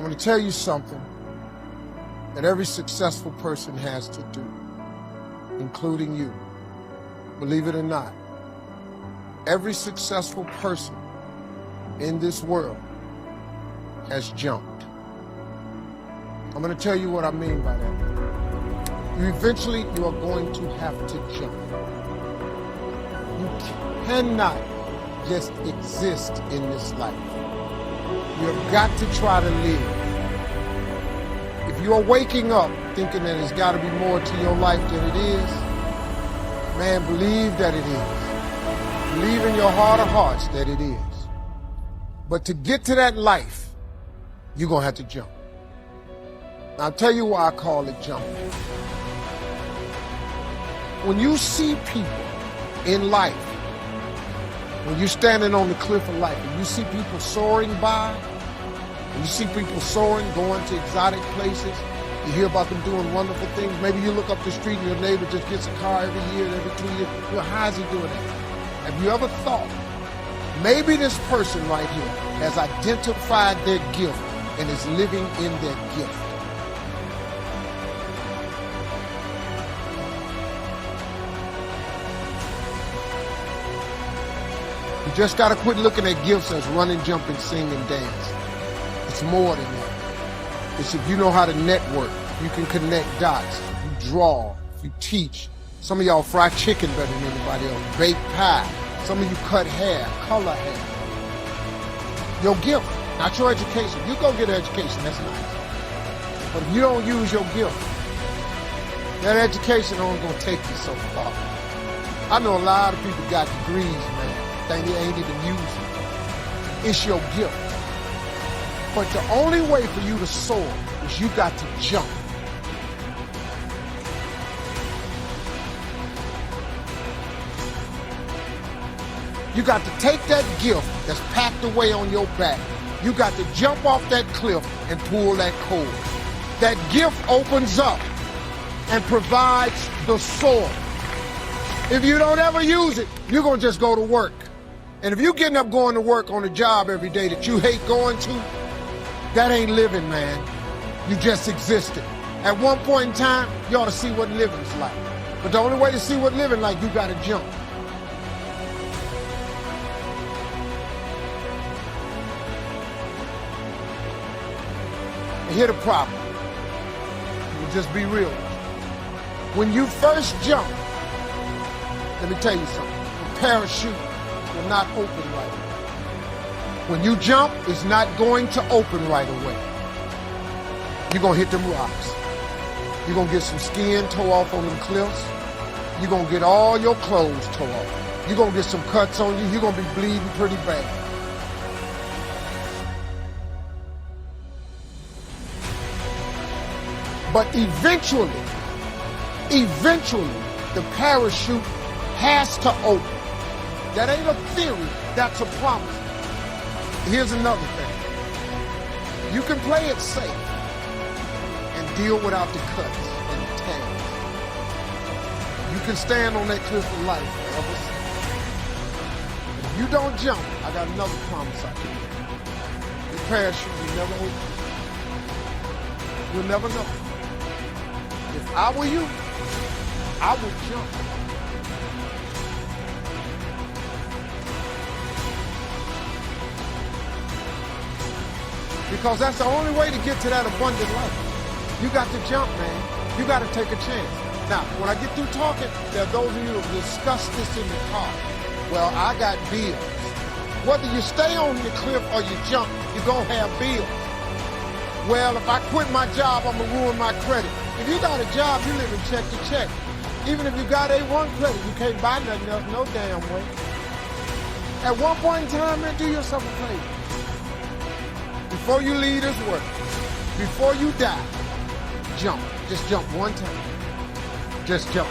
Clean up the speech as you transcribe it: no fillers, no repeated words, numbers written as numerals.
going to tell you something that every successful person has to do, including you. Believe it or not, every successful person in this world has jumped. I'm going to tell you what I mean by that. Eventually, you are going to have to jump. You cannot just exist in this life. You've got to try to live. If you are waking up thinking that there's got to be more to your life than it is, man, believe that it is. Believe in your heart of hearts that it is. But to get to that life, you're going to have to jump. Now, I'll tell you why I call it jumping. When you see people in life, when you're standing on the cliff of life and you see people soaring by, and you see people soaring, going to exotic places, you hear about them doing wonderful things. Maybe you look up the street and your neighbor just gets a car every year, every 2 years. Well, how is he doing that? Have you ever thought, maybe this person right here has identified their gift and is living in their gift? You just got to quit looking at gifts as running, jumping, sing, and dance. It's more than that. It's if you know how to network, you can connect dots, you draw, you teach. Some of y'all fry chicken better than anybody else, bake pie. Some of you cut hair, color hair. Your gift, not your education. You go get an education, that's nice. But if you don't use your gift, that education only gonna take you so far. I know a lot of people got degrees, man. They ain't even using. It's your gift. But the only way for you to soar is you got to jump. You got to take that gift that's packed away on your back. You got to jump off that cliff and pull that cord. That gift opens up and provides the soar. If you don't ever use it, you're going to just go to work. And if you're getting up going to work on a job every day that you hate going to, that ain't living, man. You just existed. At one point in time, you ought to see what living's like. But the only way to see what living like, you got to jump. And here's the problem. We'll just be real. When you first jump, let me tell you something. The parachute will not open right away. When you jump, it's not going to open right away. You're going to hit them rocks. You're going to get some skin tore off on them cliffs. You're going to get all your clothes tore off. You're going to get some cuts on you. You're going to be bleeding pretty bad. But eventually, the parachute has to open. That ain't a theory, that's a promise. Here's another thing. You can play it safe and deal without the cuts and the tags. You can stand on that cliff of life, brothers. If you don't jump, I got another promise I can give. The parachute will never open. You'll never know. If I were you, I would jump. Because that's the only way to get to that abundant life. You got to jump, man. You got to take a chance. Now, when I get through talking, there are those of you who discuss this in the car. Well, I got bills. Whether you stay on the cliff or you jump, you're going to have bills. Well, if I quit my job, I'm going to ruin my credit. If you got a job, you live in check to check. Even if you got A1 credit, you can't buy nothing else no damn way. At one point in time, man, do yourself a favor. Before you leave this world, before you die, jump. Just jump one time. Just jump.